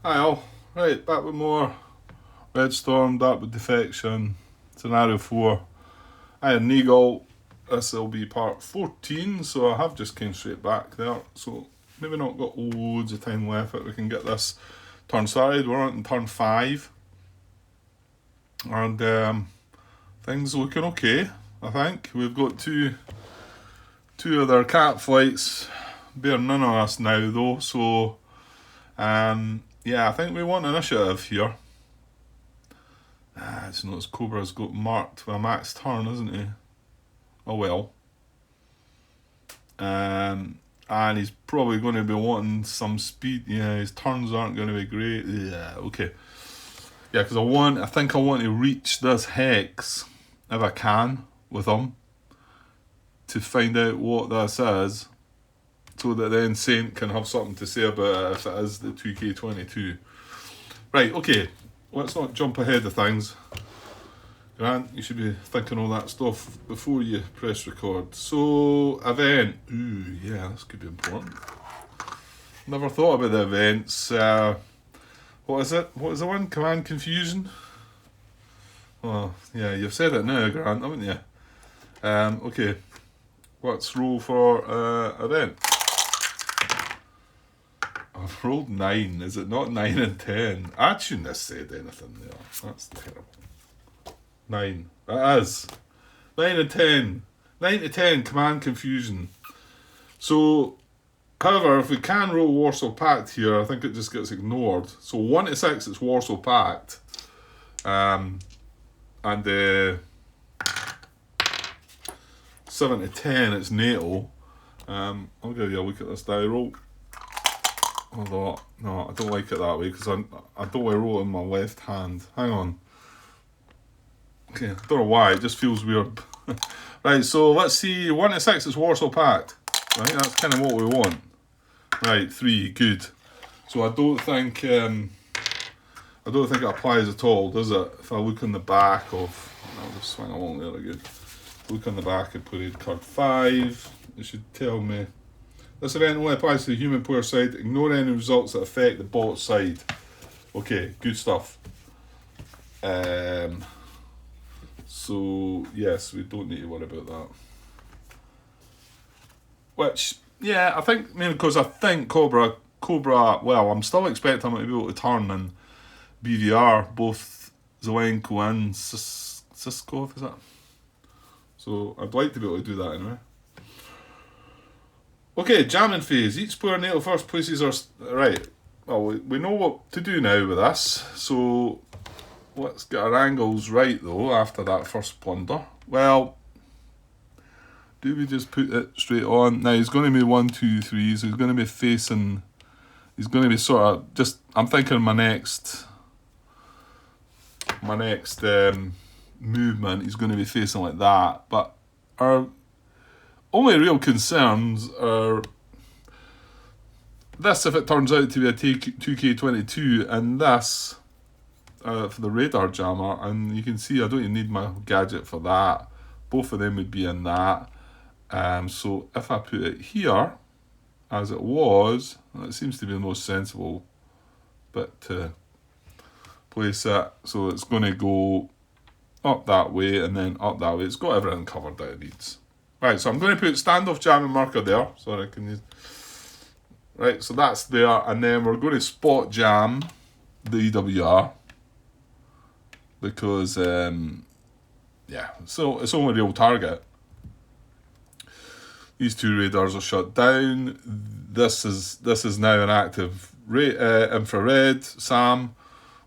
Hi all. Right, back with more Red Storm, Dark with Defection, Scenario 4. I had an Eagle. This will be part 14, so I have just came straight back there. So maybe not got loads of time left, but we can get this turn started. We're on turn 5. And things looking okay, I think. We've got two other cat flights bearing none of us now though, so yeah, I think we want initiative here. It's noticed Cobra's got marked with a max turn, isn't he? Oh well. And he's probably going to be wanting some speed. Yeah, his turns aren't going to be great. Yeah, okay. Yeah, because I think I want to reach this hex if I can with him to find out what this is, so that then Saint can have something to say about it if it is the 2K22. Right, okay. Let's not jump ahead of things. Grant, you should be thinking all that stuff before you press record. So, event. Ooh, yeah, this could be important. Never thought about the events. What is it? What is the one? Command confusion? Oh, yeah, you've said it now, Grant, haven't you? Okay. Let's roll for event. I've rolled 9. Is it not 9 and 10? I shouldn't have said anything there. That's terrible. 9. That is. 9 and 10. 9 to 10, command confusion. So, however, if we can roll Warsaw Pact here, I think it just gets ignored. So 1 to 6, it's Warsaw Pact. And 7 to 10, it's NATO. I'll give you a look at this die roll. Although, no, I don't like it that way because I don't want to roll it in my left hand. Hang on. Okay, I don't know why, it just feels weird. Right, so let's see. 1 to 6 is Warsaw Pact. I think that's kind of what we want. Right, 3, good. So I don't think it applies at all, does it? If I look on the back of, I'll just swing along there again. Look on the back and put in card 5. It should tell me. This event only applies to the human player side. Ignore any results that affect the bot side. Okay, good stuff. So, yes, we don't need to worry about that. Which, yeah, I think, maybe because I think Cobra, well, I'm still expecting him to be able to turn in BVR, both Zelenko and Siskov, is that? So, I'd like to be able to do that anyway. Okay, jamming phase. Each player nail first places are... Right, well, we know what to do now with this, so let's get our angles right, though, after that first blunder. Well, do we just put it straight on? Now, he's going to be 1, 2, 3, so he's going to be facing... He's going to be sort of just... I'm thinking my next movement, he's going to be facing like that, but our only real concerns are this if it turns out to be a 2K22 and this for the radar jammer, and you can see I don't even need my gadget for that. Both of them would be in that. So if I put it here as it was, it seems to be the most sensible bit to place it. So it's going to go up that way and then up that way. It's got everything covered that it needs. Right, so I'm going to put standoff jamming marker there. So I can use... Right, so that's there. And then we're going to spot jam the EWR. Because, yeah, so it's only real target. These 2 radars are shut down. This is now an active infrared SAM.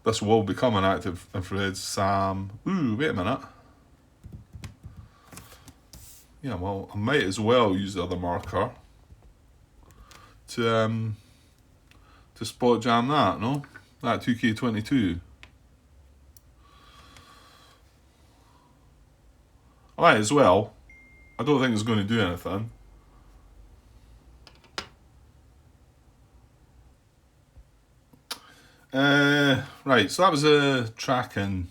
This will become an active infrared SAM. Ooh, wait a minute. Yeah, well, I might as well use the other marker to spot jam that, no? That 2K22. I might as well. I don't think it's going to do anything. Right, so that was a tracking.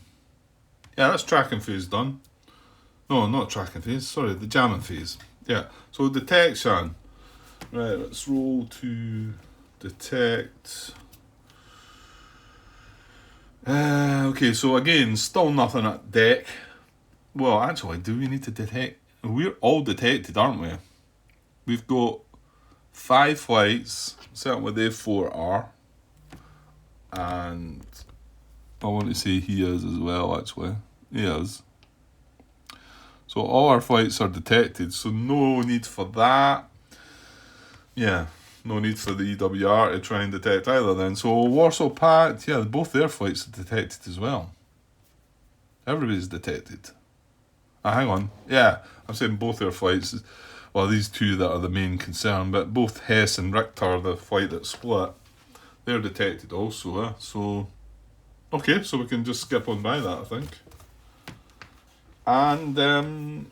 Yeah, that's tracking phase done. No, not tracking phase, sorry, the jamming phase. Yeah, so detection. Right, let's roll to detect. Okay, so again, still nothing at deck. Well, actually, do we need to detect? We're all detected, aren't we? We've got 5 flights, certainly they 4 are. And I want to say he is as well, actually. He is. So all our flights are detected, so no need for that. Yeah, no need for the EWR to try and detect either then. So Warsaw Pact, yeah, both their flights are detected as well. Everybody's detected. Hang on. Yeah, I'm saying both their flights. Well, these 2 that are the main concern, but both Hess and Richter, the flight that split, they're detected also. So, okay, so we can just skip on by that, I think. And,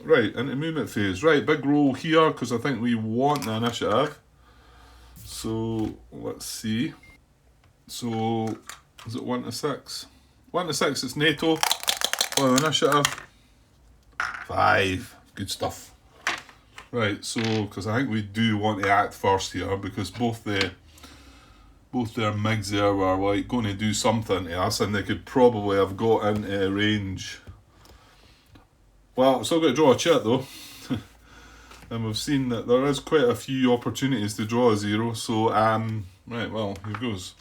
right, into movement phase. Right, big roll here, because I think we want the initiative. So, let's see. So, is it 1 to 6? 1 to 6, it's NATO. Well, initiative. 5. Good stuff. Right, so, because I think we do want to act first here, because both their MiGs there were like going to do something to us, and they could probably have got into range. Well, still got to draw a chit though. And we've seen that there is quite a few opportunities to draw a 0, so, right, well, here goes.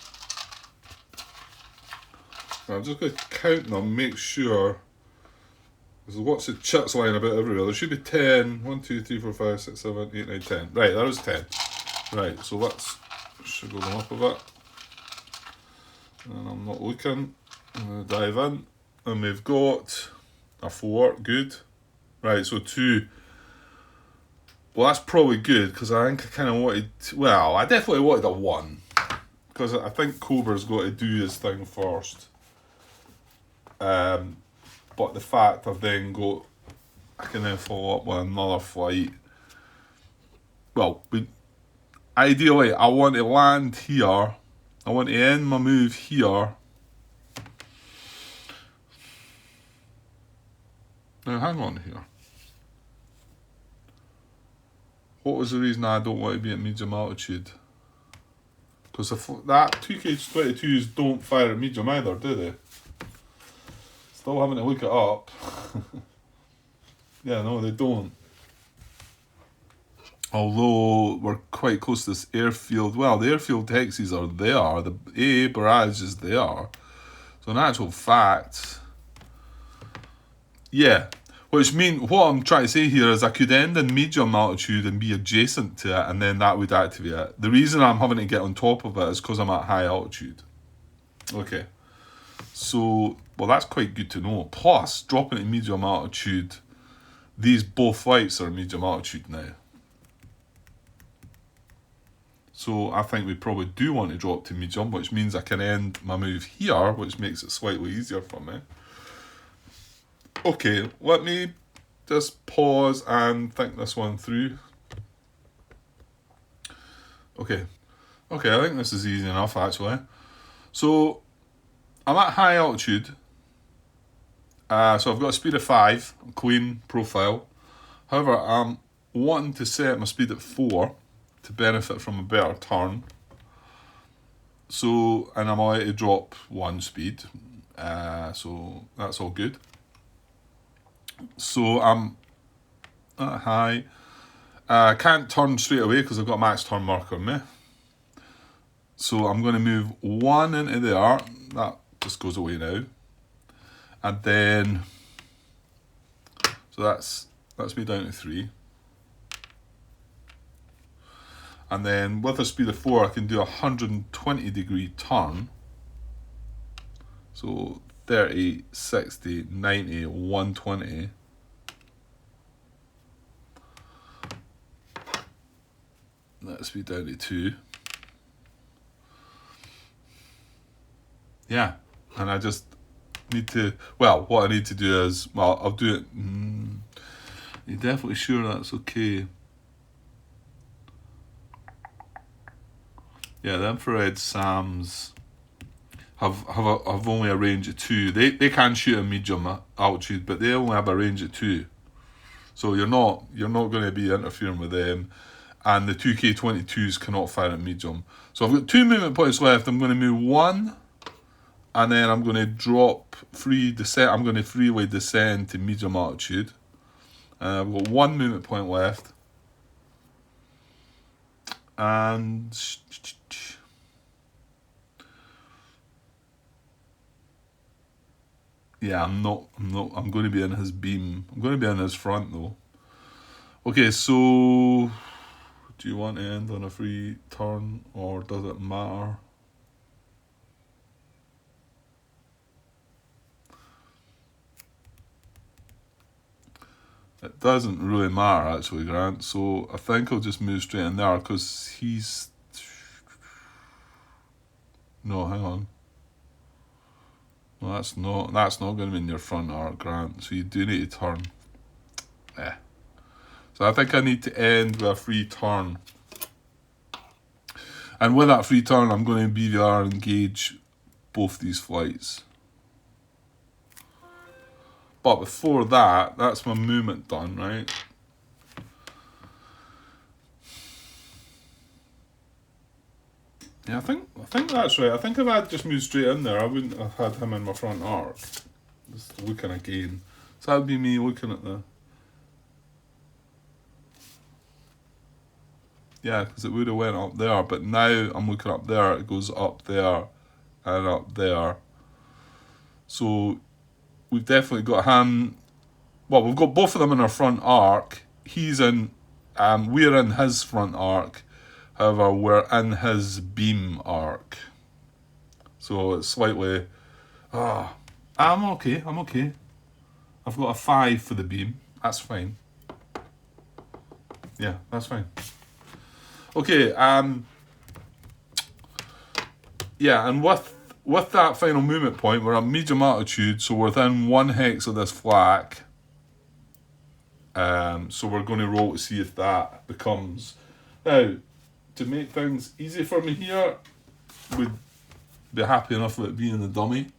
I'm just going to count them, make sure. There's lots of chits lying about everywhere. There should be 10. 1, 2, 3, 4, 5, 6, 7, 8, 9, 10. Right, there is 10. Right, so let's sugar them up a bit. And I'm not looking. I'm going to dive in. And we've got a 4. Good. Right, so 2. Well, that's probably good, because I think I kind of wanted... Well, I definitely wanted a 1. Because I think Cobra's got to do his thing first. But the fact I've then got... I can then follow up with another flight. Well, ideally, I want to land here. I want to end my move here. Now, hang on here. What was the reason I don't want to be at medium altitude? Because that 2K22s don't fire at medium either, do they? Still having to look it up. Yeah, no, they don't. Although we're quite close to this airfield. Well, the airfield hexes are there. The AA barrage is there. So in actual fact, yeah. Which means, what I'm trying to say here is I could end in medium altitude and be adjacent to it, and then that would activate it. The reason I'm having to get on top of it is because I'm at high altitude. Okay. So, well, that's quite good to know. Plus, dropping to medium altitude, these both flights are medium altitude now. So I think we probably do want to drop to medium, which means I can end my move here, which makes it slightly easier for me. Okay, let me just pause and think this one through. Okay, I think this is easy enough actually. So I'm at high altitude. So I've got a speed of 5, clean profile. However, I'm wanting to set my speed at 4 to benefit from a better turn. So, and I'm allowed to drop 1 speed. So that's all good. So I'm at high. I can't turn straight away because I've got a max turn marker on me. So I'm going to move 1 into there. That just goes away now. And then, so that's me down to 3. And then with a speed of 4, I can do a 120 degree turn. So 30, 60, 90, 120. Let's be down to 2. Yeah, and I just need to, well, what I need to do is, well, I'll do it. You're definitely sure that's okay? Yeah, the infrared SAMs have only a range of 2. They can shoot at medium altitude, but they only have a range of 2. So you're not going to be interfering with them. And the 2K22s cannot fire at medium. So I've got 2 movement points left. I'm going to move 1 and then I'm going to drop free descent. I'm going to freely descend to medium altitude. I've got 1 movement point left, and yeah, I'm going to be in his beam. I'm going to be in his front though. Okay, so do you want to end on a free turn, or does it matter? It doesn't really matter actually, Grant, so I think I'll just move straight in there, because he's... No, hang on. No, that's not going to be in your front arc, Grant, so you do need to turn. So I think I need to end with a free turn. And with that free turn, I'm going to BVR engage both these flights. But before that, that's my movement done, right? Yeah, I think that's right. I think if I'd just moved straight in there, I wouldn't have had him in my front arc. Just looking again. So that would be me looking at the... Yeah, because it would have went up there, but now I'm looking up there, it goes up there and up there. So we've definitely got him... Well, we've got both of them in our front arc. He's in... we're in his front arc. However, we're in his beam arc. So it's slightly... I'm okay. I've got a 5 for the beam. That's fine. Yeah, that's fine. Okay, yeah, and with that final movement point, we're at medium altitude, so we're within 1 hex of this flak. So we're going to roll to see if that becomes... Now, to make things easy for me here, would be happy enough with it being the dummy.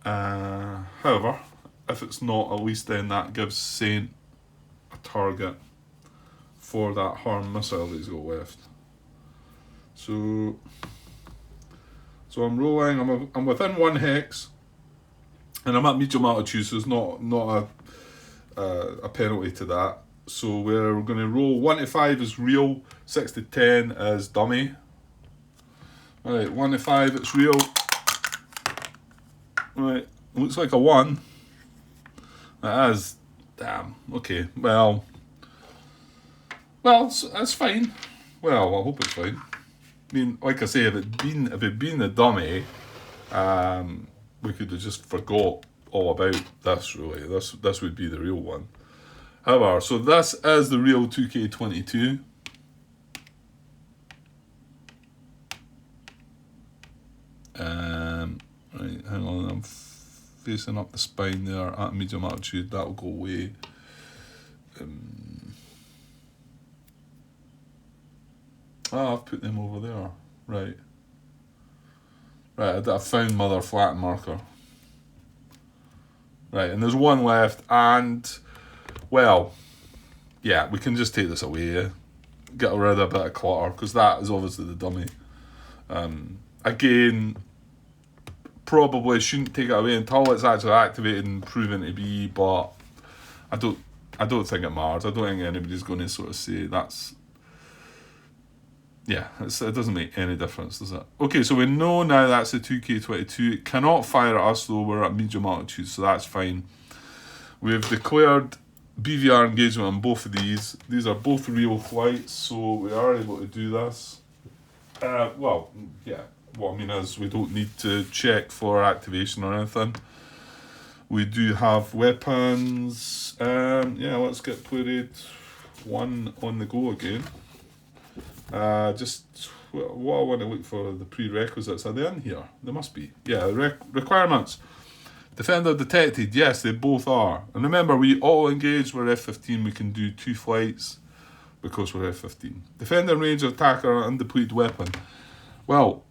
However, if it's not, at least then that gives Saint a target for that harm missile that he's got left. So I'm rolling. I'm within 1 hex, and I'm at medium altitude, so it's not a penalty to that. So we're going to roll 1 to 5 is real, 6 to 10 is dummy. Right, 1 to 5 it's real. Right, looks like a 1. That is, damn. Okay, well, that's fine. Well, I hope it's fine. I mean, like I say, if it'd been the dummy, we could have just forgot all about this. Really, this would be the real one. However, so this is the real 2K22. Right, hang on, I'm facing up the spine there at medium altitude. That'll go away. I've put them over there. Right. Right, I found mother flat marker. Right, and there's 1 left, and, well, yeah, we can just take this away, yeah? Get rid of a bit of clutter, because that is obviously the dummy. Again, probably shouldn't take it away until it's actually activated and proven to be, but I don't think it matters. I don't think anybody's going to sort of say that's... Yeah, it doesn't make any difference, does it? Okay, so we know now that's the 2K22. It cannot fire at us, though. We're at medium altitude, so that's fine. We've declared BVR engagement on both of these. These are both real flights, so we are able to do this. Well, yeah. What I mean is we don't need to check for activation or anything. We do have weapons. Yeah, let's get plated 1 on the go again. Just what I want to look for are the prerequisites. Are they in here? They must be. Yeah, requirements. Defender detected. Yes, they both are. And remember, we auto engage. We're F-15. We can do 2 flights because we're F-15. Defender in range of attacker undepleted weapon. Well,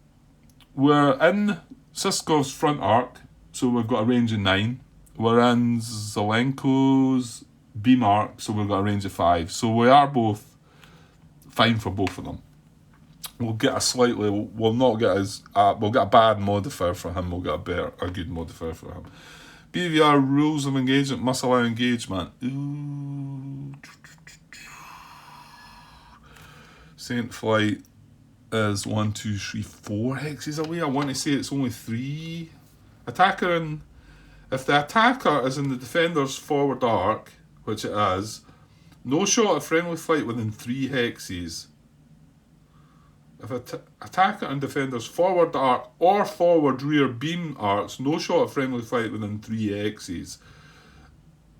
we're in Siskov's front arc, so we've got a range of 9. We're in Zelenko's beam arc, so we've got a range of 5. So we are both fine for both of them. we'll get a slightly, we'll not get as, we'll get a bad modifier for him, we'll get a good modifier for him. BVR rules of engagement must allow engagement. Ooh. Saint Flight is 1, 2, 3, 4 hexes away. I want to say it's only 3. Attacker in, if the attacker is in the defender's forward arc, which it is, no shot at friendly flight within 3 hexes. If attacker and defender's forward arc or forward rear beam arcs, no shot at friendly flight within 3 hexes.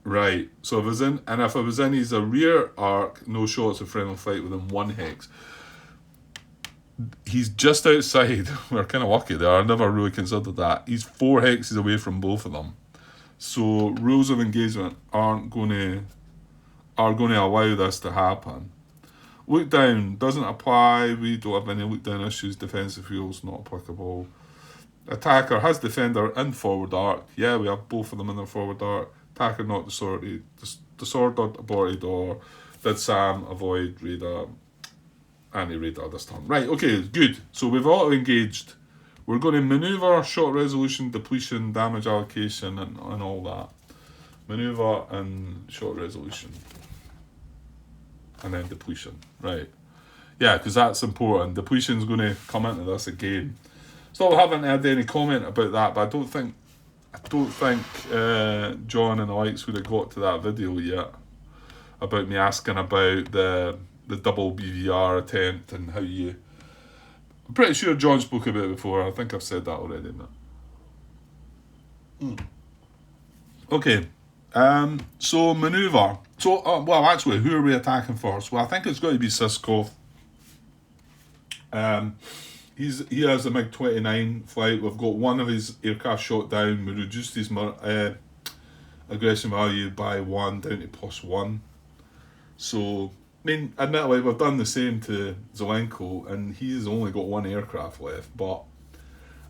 Right, so if it was in his rear arc, no shots of friendly flight within 1 hex. He's just outside. We're kind of lucky there. I never really considered that. He's 4 hexes away from both of them. So rules of engagement are going to allow this to happen. Look down doesn't apply. We don't have any look down issues. Defensive rules not applicable. Attacker has defender in forward arc. Yeah, we have both of them in their forward arc. Attacker not disordered, aborted, or did Sam avoid radar, anti-radar this time? Right, okay, good. So we've auto-engaged. We're going to maneuver, shot resolution, depletion, damage allocation, and all that. Maneuver and shot resolution. And then depletion. Right. Yeah, because that's important. Depletion's going to come into this again. Still haven't had any comment about that, but I don't think John and the likes would have got to that video yet about me asking about the double BVR attempt and how you. I'm pretty sure John spoke about it before. I think I've said that already. Okay. So maneuver. So well, actually, who are we attacking first? Well, I think it's going to be Siskov. He has a MiG-29 flight. We've got one of his aircraft shot down. We reduced his aggression value by 1 down to +1. So, I mean, admittedly, we've done the same to Zelenko, and he's only got 1 aircraft left. But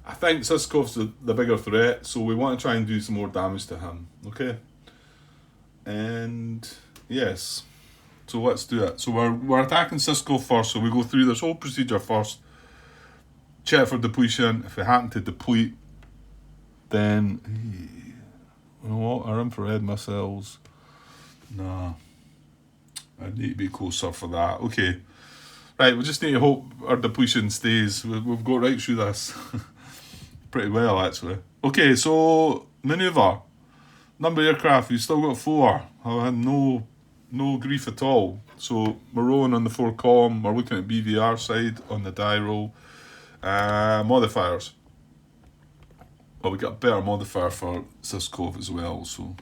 I think Siskov's the bigger threat, so we want to try and do some more damage to him. Okay? And yes, so let's do it. So we're attacking Siskov first. So we go through this whole procedure first. Check for depletion. If we happen to deplete, then you know what? Our infrared missiles. Nah, I need to be closer for that. Okay, right. We just need to hope our depletion stays. We've got right through this pretty well, actually. Okay, so maneuver. Number of aircraft, we've still got 4. I had no grief at all. So Marone on the 4 column, we're looking at BVR side on the die roll. Modifiers. Well, we got a better modifier for Siskov as well. So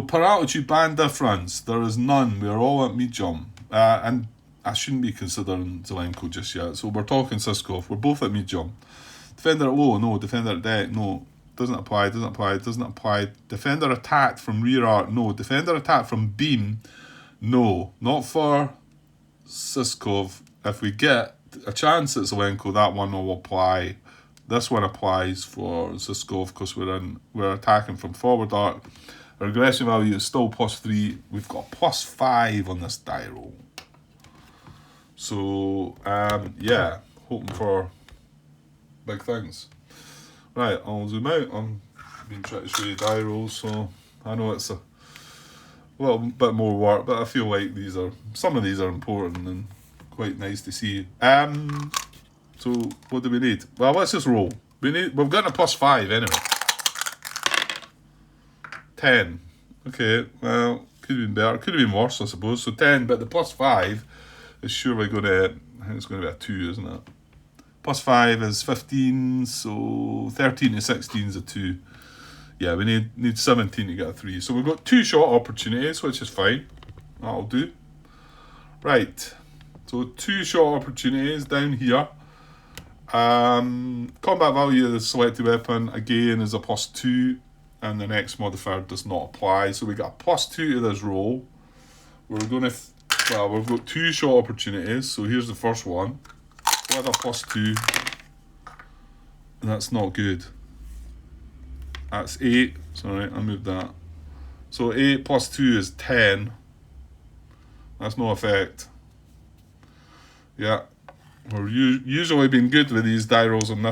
per altitude band difference, there is none. We are all at medium. And I shouldn't be considering Zelenko just yet. So we're talking Siskov. We're both at medium. Defender at low, no. Defender at deck, no. Doesn't apply. Defender attacked from rear arc, no. Defender attacked from beam, no. Not for Siskov. If we get a chance at Zelenko, that one will apply. This one applies for Siskov because we're attacking from forward arc. Our aggression value is still +3. We've got +5 on this die roll. So yeah, hoping for big things. Right, I'll zoom out. I've been trying to show you die rolls, so I know it's a little bit more work, but I feel like some of these are important and quite nice to see. So what do we need? Well, let's just roll. We've got a +5 anyway. 10. Okay, well, could have been better. Could have been worse, I suppose. So 10, but the +5 is surely going to. I think it's going to be a 2, isn't it? +5 is 15, so 13 to 16 is a 2. Yeah, we need 17 to get a 3. So we've got 2 shot opportunities, which is fine. That'll do. Right. So 2 shot opportunities down here. Combat value of the selected weapon, again, is a +2. And the next modifier does not apply. So we got a +2 to this roll. We're going to... Well, we've got 2 shot opportunities. So here's the first one. With a +2, and that's not good. That's 8. Sorry, I moved that. So 8 +2 is 10. That's no effect. Yeah. We're usually been good with these die rolls on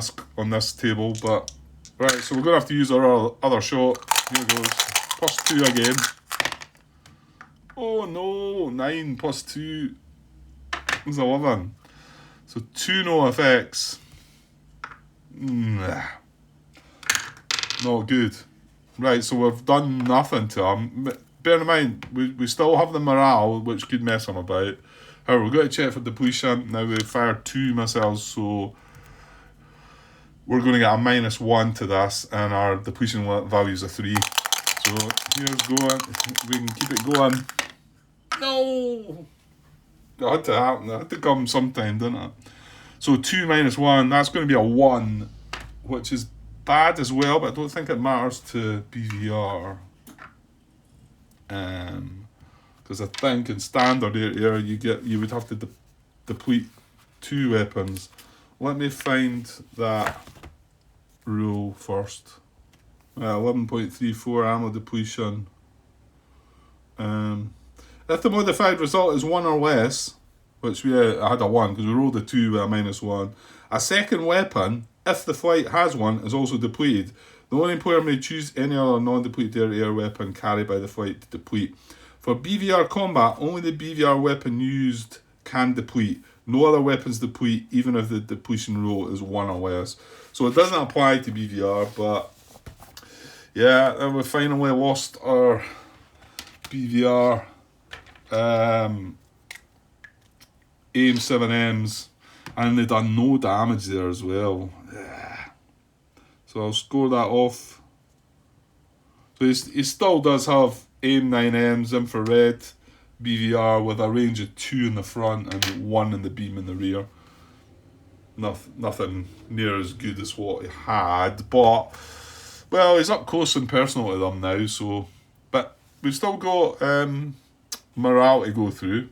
this table, but right, so we're gonna have to use our other shot. Here goes. +2 again. Oh no, 9 +2 is 11. So 2 no effects. Not good. Right, so we've done nothing to him. Bear in mind, we still have the morale, which could mess him about. However, we've got to check for depletion. Now we fired 2 missiles, so we're going to get a -1 to this, and our depletion value is a 3. So here's going. We can keep it going. No! It had to happen. It had to come sometime, didn't it? So 2 -1, that's going to be a 1, which is bad as well, but I don't think it matters to BVR. Because I think in standard air you would have to deplete 2 weapons. Let me find that rule first. 11.34 ammo depletion. If the modified result is 1 or less, which I had a 1 because we rolled a 2 with a -1, a second weapon, if the flight has one, is also depleted. The owning player may choose any other non-depleted air weapon carried by the flight to deplete. For BVR combat, only the BVR weapon used can deplete. No other weapons deplete, even if the depletion roll is 1 or less. So it doesn't apply to BVR, but yeah, and we finally lost our BVR aim 7Ms, and they done no damage there as well. So I'll score that off. So he still does have aim 9Ms, infrared, BVR with a range of 2 in the front and 1 in the beam in the rear. Nothing near as good as what he had, but well, he's up close and personal to them now. So, but we've still got morale to go through.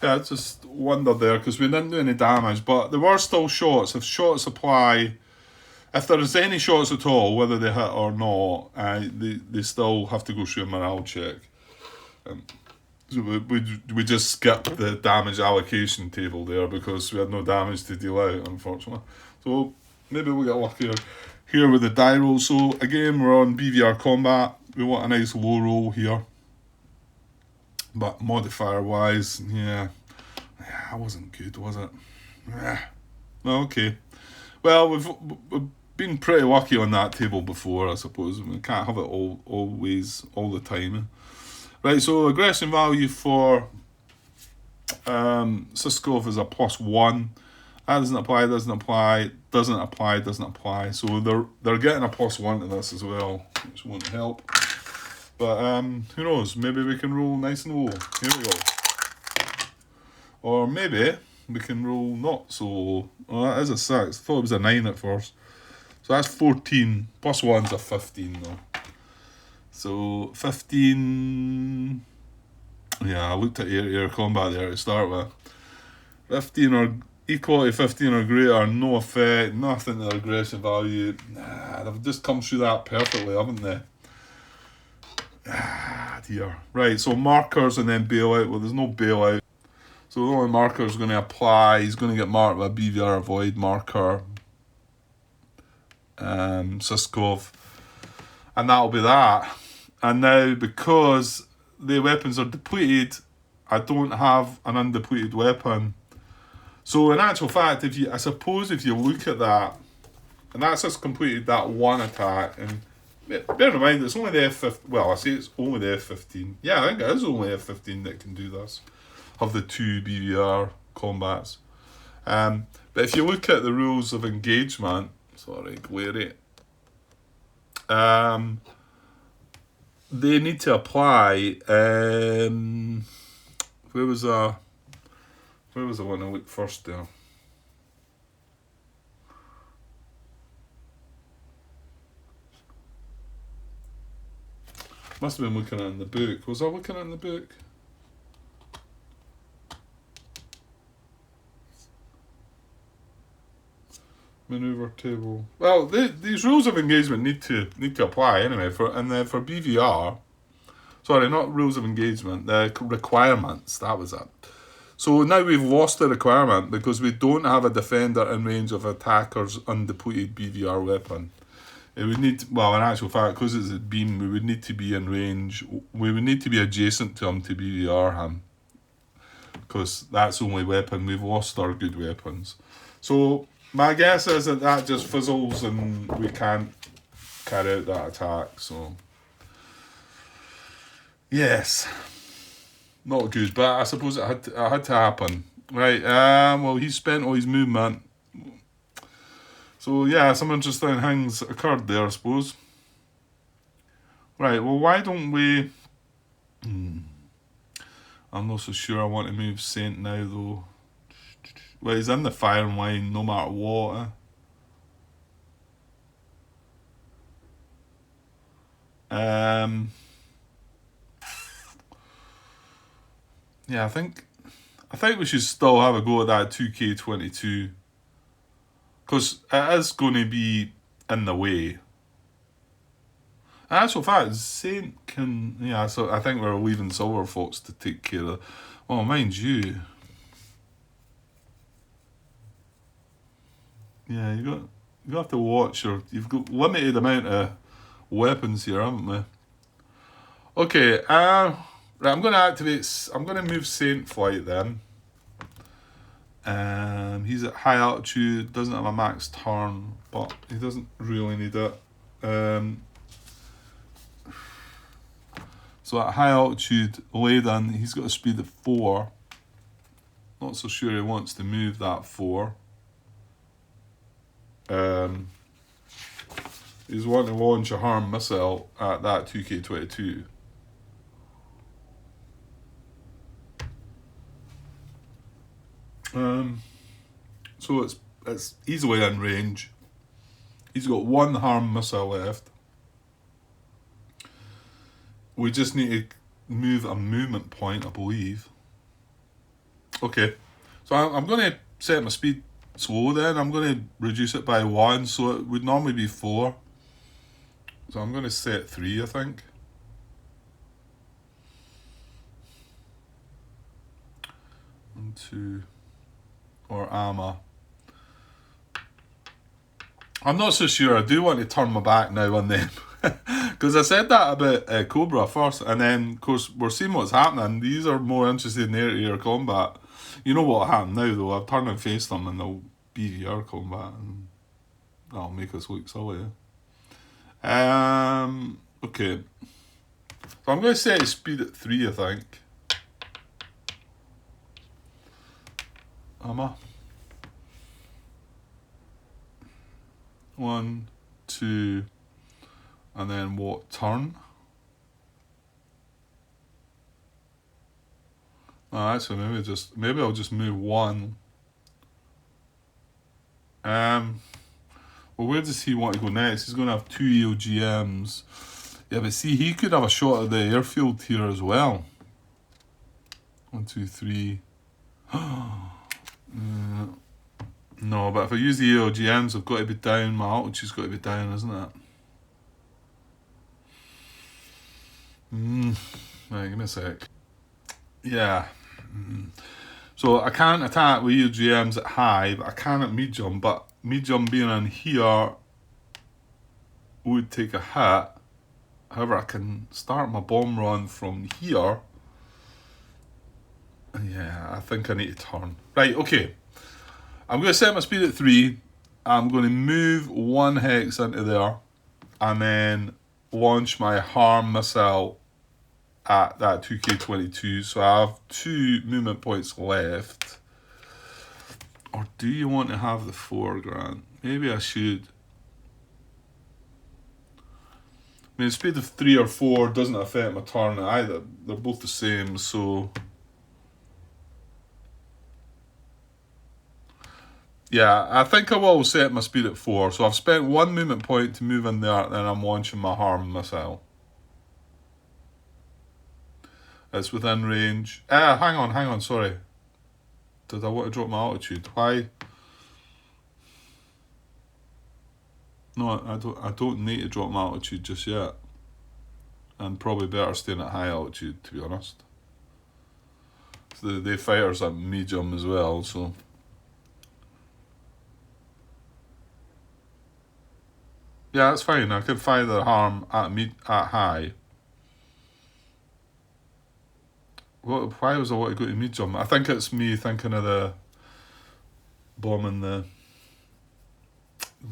Yeah, I just wondered there because we didn't do any damage, but there were still shots. If shots apply, if there is any shots at all, whether they hit or not, they still have to go through a morale check. So we just skipped the damage allocation table there because we had no damage to deal out, unfortunately. So maybe we'll get luckier here with the die roll. So again, we're on BVR combat. We want a nice low roll here. But modifier wise, yeah, that wasn't good, was it? Okay. Well, we've been pretty lucky on that table before, I suppose. We can't have it always, all the time. Right, so aggression value for Siskov is a +1. That doesn't apply, doesn't apply, doesn't apply, doesn't apply. So they're getting a +1 to this as well, which won't help. But who knows? Maybe we can roll nice and low. Here we go. Or maybe we can roll not so low. Oh, that is a 6. I thought it was a 9 at first. So that's 14. +1's a 15 though. So 15. Yeah, I looked at air combat there to start with. 15 or equal to 15 or greater, no effect, nothing to aggression value. They've just come through that perfectly, haven't they? Dear. Right, so markers and then bailout. Well, there's no bailout. So the only marker is going to apply. He's going to get marked with a BVR avoid marker. Siskov. And that'll be that. And now, because the weapons are depleted, I don't have an undepleted weapon. So in actual fact, I suppose if you look at that, and that's just completed that 1 attack, and bear in mind, it's only the F-15. Well, I say it's only the F-15. Yeah, I think it is only F-15 that can do this, of the 2 BVR combats. But if you look at the rules of engagement, sorry, glary, they need to apply. Where was the one I looked first there? Must have been looking at it in the book. Was I looking at it in the book? Maneuver table. Well, these rules of engagement need to apply anyway. And then for BVR, sorry, not rules of engagement. The requirements. That was it. So now we've lost the requirement because we don't have a defender in range of attacker's undepleted BVR weapon. It would need, well, in actual fact, because it's a beam, we would need to be in range. We would need to be adjacent to him to BVR him, because that's the only weapon. We've lost our good weapons. So my guess is that just fizzles and we can't carry out that attack. So yes, not good, but I suppose it had to happen. Right, well, he's spent all his movement. So yeah, some interesting things occurred there, I suppose. Right, well, why don't we... I'm not so sure I want to move Saint now, though. Well, he's in the firing line no matter what. Yeah, I think we should still have a go at that 2K22. Because it is going to be in the way. Actual fact, Saint can... Yeah, so I think we're leaving Silver Fox to take care of... Well, mind you... Yeah, you have to watch you've got limited amount of weapons here, haven't we? Okay, right, I'm going to move Saint Flight then. He's at high altitude, doesn't have a max turn, but he doesn't really need it. So at high altitude, laden, he's got a speed of 4. Not so sure he wants to move that 4. He's wanting to launch a harm missile at that 2K22. So it's easily in range. He's got 1 harm missile left. We just need to move a movement point, I believe. Okay, so I'm going to set my speed slow then. I'm going to reduce it by 1, so it would normally be 4. So I'm going to set 3, I think. And 2. Or armor. I'm not so sure. I do want to turn my back now on them. Because I said that about Cobra first, and then, of course, we're seeing what's happening. These are more interested in air-to-air combat. You know what happened now, though. I've turned and faced them in the BVR combat, and that'll make us look silly. Okay. So I'm going to set his speed at 3, I think. Am I? 1, 2, and then what turn? Oh, actually, maybe I'll just move 1. Well, where does he want to go next? He's going to have 2 EOGMs. Yeah, but see, he could have a shot at the airfield here as well. 1, 2, 3. No, but if I use the EOGMs, I've got to be down. My altitude's got to be down, isn't it? Right, give me a sec. Yeah. So I can't attack with EOGMs at high, but I can at medium. But medium being in here would take a hit. However, I can start my bomb run from here. Yeah, I think I need to turn. Right, okay. I'm going to set my speed at 3. I'm going to move 1 hex into there. And then launch my harm missile at that 2K22. So I have 2 movement points left. Or do you want to have the 4, Grant? Maybe I should. I mean, speed of 3 or 4 doesn't affect my turn either. They're both the same, so... Yeah, I think I will set my speed at 4. So I've spent 1 movement point to move in there, and then I'm launching my harm missile. It's within range. Hang on, sorry. Did I want to drop my altitude? Why? No, I don't need to drop my altitude just yet. And probably better staying at high altitude, to be honest. The fighters at medium as well, so. Yeah, that's fine. I can fire the harm at high. Why was I want to go to medium? I think it's me thinking of the bombing the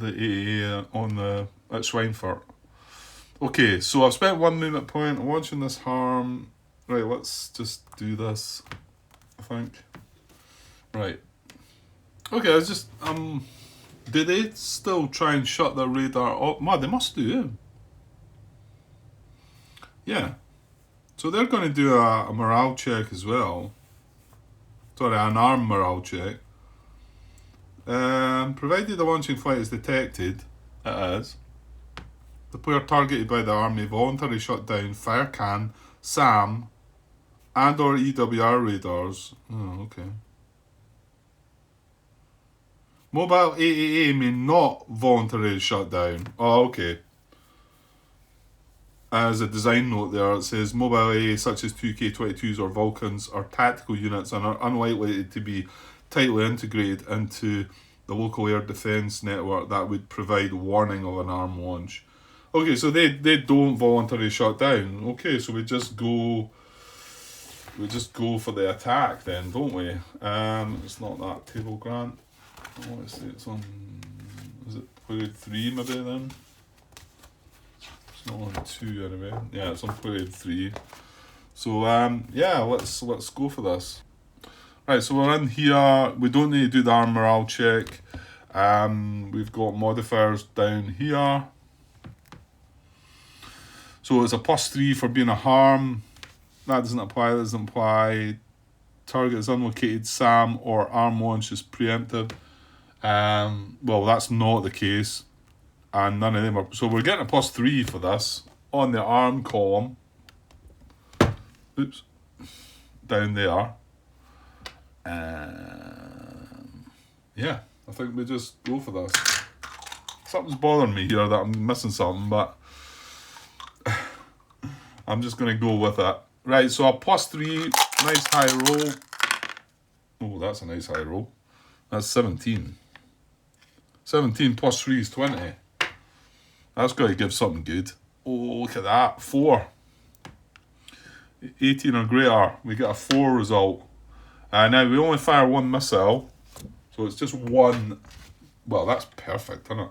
AA on the at Schweinfurt. Okay, so I've spent 1 movement point. I'm watching this harm. Right, let's just do this. I think. Right. Okay, I just do they still try and shut their radar off? They must do, yeah. Yeah. So they're going to do a morale check as well. Sorry, an arm morale check. Provided the launching flight is detected, it is. The player targeted by the arm may voluntarily shut down fire can, SAM, and or EWR radars. Oh, okay. Mobile AAA may not voluntarily shut down. Oh, okay. As a design note there, it says mobile AA such as 2K22s or Vulcans are tactical units and are unlikely to be tightly integrated into the local air defence network that would provide warning of an arm launch. Okay, so they don't voluntarily shut down. Okay, so we just go for the attack then, don't we? It's not that table, Grant. I want to say it's on. Is it period 3 maybe then? It's not on 2 anyway. Yeah, it's on period 3. So yeah, let's go for this. Right, so we're in here. We don't need to do the arm morale check. We've got modifiers down here. So it's a +3 for being a harm. That doesn't apply. That doesn't apply. Target is unlocated. SAM or arm launch is preemptive. Well, that's not the case, and none of them are. So we're getting a +3 for this on the arm column. Oops, down there. Yeah, I think we just go for this. Something's bothering me here that I'm missing something, but I'm just going to go with it. Right, so a +3, nice high roll. Oh, that's a nice high roll. That's 17. 17 +3 is 20. That's got to give something good. Oh, look at that. 4. 18 or greater. We get a 4 result. Now, we only fire 1 missile. So it's just 1. Well, that's perfect, isn't it?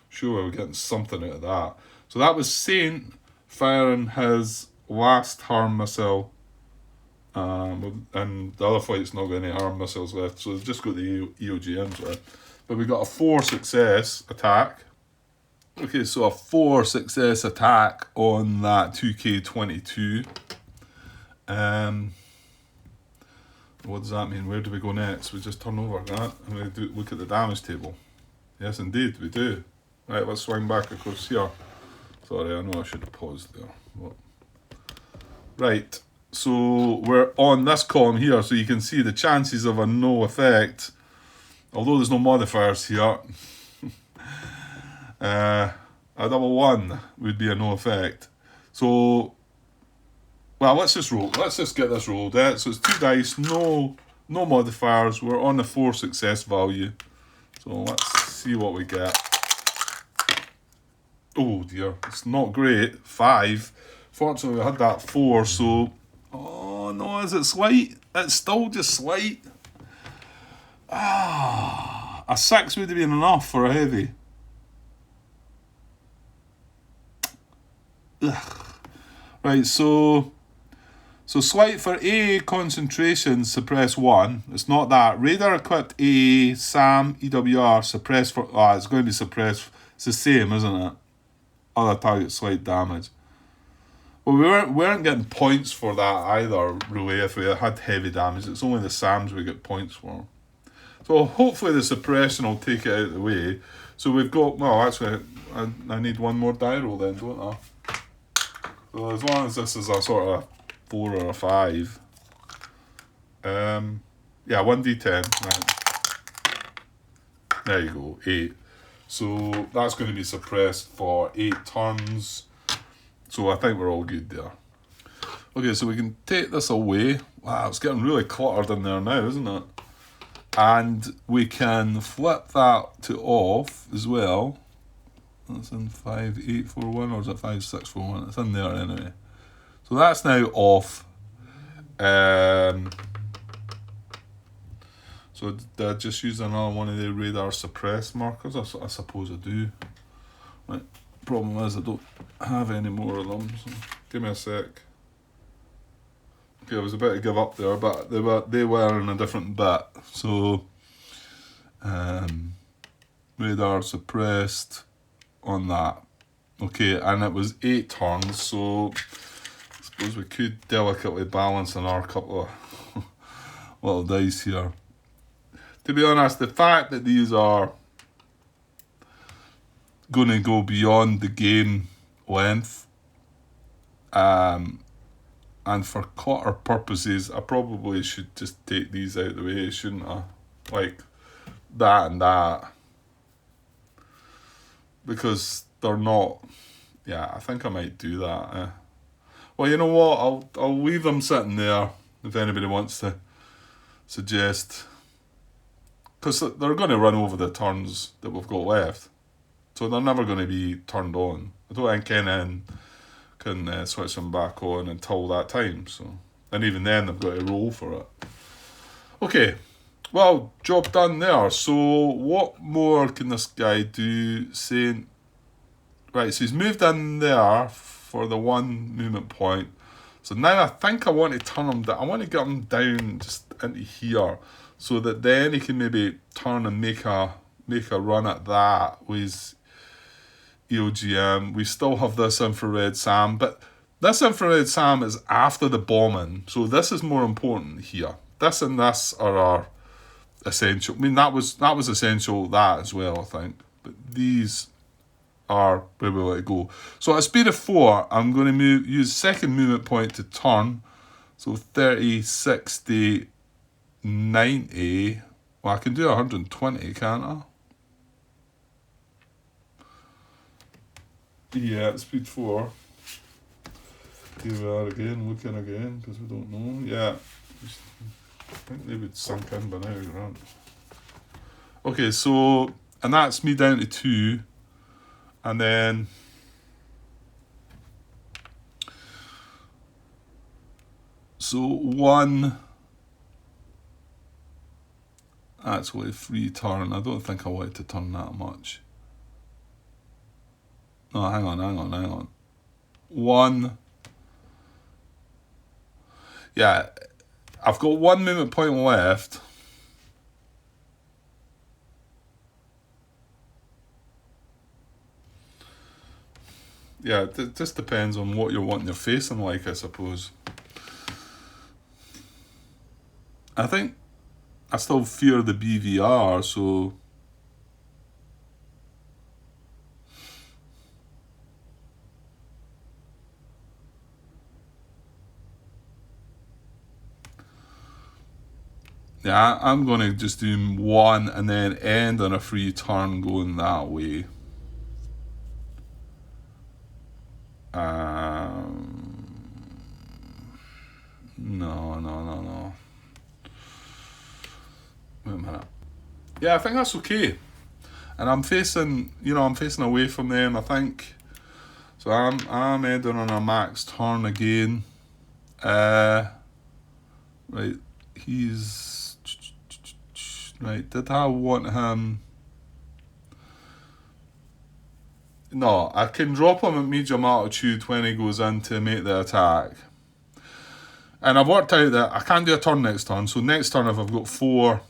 Sure, we're getting something out of that. So that was Saint firing his last harm missile. And the other flight's not got any harm missiles left. So they've just got the EOGMs left. But we got a 4 success attack. Okay, so a 4 success attack on that 2K22. What does that mean? Where do we go next? We just turn over that and we look at the damage table. Yes, indeed, we do. Right, let's swing back across here. Sorry, I know I should have paused there. But... Right, so we're on this column here, so you can see the chances of a no effect. Although there's no modifiers here, a double 1 would be a no effect. So, well, let's just roll. Let's just get this rolled. So it's 2 dice, no modifiers. We're on the 4 success value. So let's see what we get. Oh dear, it's not great. 5. Fortunately, we had that 4. So, oh no, is it slight? It's still just slight. A 6 would have been enough for a heavy. Ugh. Right, so slight for A concentration, suppress 1. It's not that. Radar equipped A, SAM, EWR, suppress for... it's going to be suppressed. It's the same, isn't it? Other target, slight damage. Well, we weren't getting points for that either, really, if we had heavy damage. It's only the SAMs we get points for. So hopefully the suppression will take it out of the way. So we've got... Well, actually, I need 1 more die roll then, don't I? So as long as this is a sort of 4 or a 5. Yeah, 1d10. Right. There you go, 8. So that's going to be suppressed for 8 turns. So I think we're all good there. Okay, so we can take this away. Wow, it's getting really cluttered in there now, isn't it? And we can flip that to off as well. That's in 5841, or is it 5641? It's in there anyway. So that's now off. So did I just use another one of the radar suppress markers? I suppose I do. Right. Problem is I don't have any more of them. So give me a sec. Okay, I was about to give up there, but they were in a different bit. So radar suppressed on that. Okay, and it was 8 turns, so I suppose we could delicately balance on our couple of little dice here. To be honest, the fact that these are going to go beyond the game length, and for clutter purposes, I probably should just take these out of the way, shouldn't I? Like that and that. Because they're not... Yeah, I think I might do that. Well, you know what? I'll leave them sitting there if anybody wants to suggest... Because they're going to run over the turns that we've got left. So they're never going to be turned on. I don't think anyone can switch them back on until that time. So, and even then, they've got to roll for it. Okay, well, job done there. So what more can this guy do? Saying, right, so he's moved in there for the 1 movement point. So now I think I want to turn him down. I want to get him down just into here, so that then he can maybe turn and make a run at that with his EOGM. We still have this infrared SAM, but this infrared SAM is after the bombing, so this is more important here. This and this are our essential. I mean, that was essential, that as well, I think. But these are where we let it go. So at a speed of 4, I'm going to use second movement point to turn. So 30, 60, 90. Well, I can do 120, can't I? Yeah, at speed 4. Here we are again, looking again, because we don't know. Yeah, I think they would sunk in by now, right? Okay, so, and that's me down to 2. And then so 1, that's what a free turn. I don't think I wanted to turn that much. No, hang on. 1. Yeah, I've got 1 movement point left. Yeah, it just depends on what you're wanting your facing like, I suppose. I think I still fear the BVR, so... Yeah, I'm going to just do 1 and then end on a free turn going that way. No. Wait a minute. Yeah, I think that's okay. And I'm facing away from them, I think. So I'm ending on a max turn again. Right, he's... Right, did I want him... No, I can drop him at medium altitude when he goes in to make the attack. And I've worked out that I can't do a turn next turn. So next turn, if I've got 4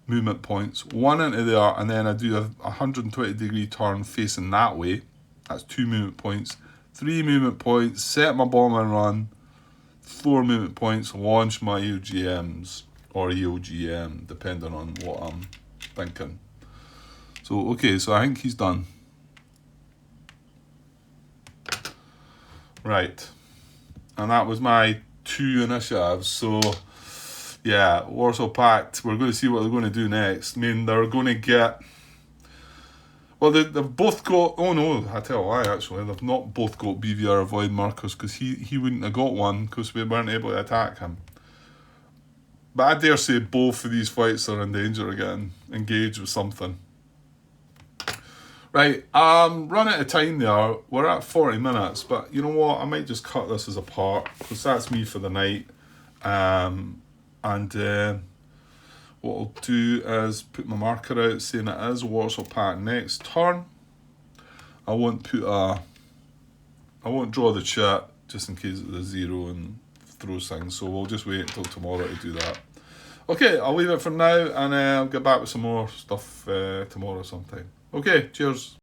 movement points, 1 into there, and then I do a 120 degree turn facing that way, that's 2 movement points. 3 movement points, set my bomb and run. 4 movement points, launch my EOGMs, or EOGM, depending on what I'm thinking. So, okay, so I think he's done. Right. And that was my 2 initiatives. So, yeah, Warsaw Pact, we're going to see what they're going to do next. I mean, they're going to get... Well, they've both got. Oh no, I tell a lie. Actually, they've not both got BVR avoid markers because he wouldn't have got one because we weren't able to attack him. But I dare say both of these fights are in danger of getting engaged with something. Right, run out of time there. We're at 40 minutes, but you know what? I might just cut this as a part because that's me for the night. What I'll do is put my marker out saying it is Warsaw Pack next turn. I won't draw the chat just in case it's a 0 and throws things. So we'll just wait until tomorrow to do that. Okay, I'll leave it for now and I'll get back with some more stuff tomorrow sometime. Okay, cheers.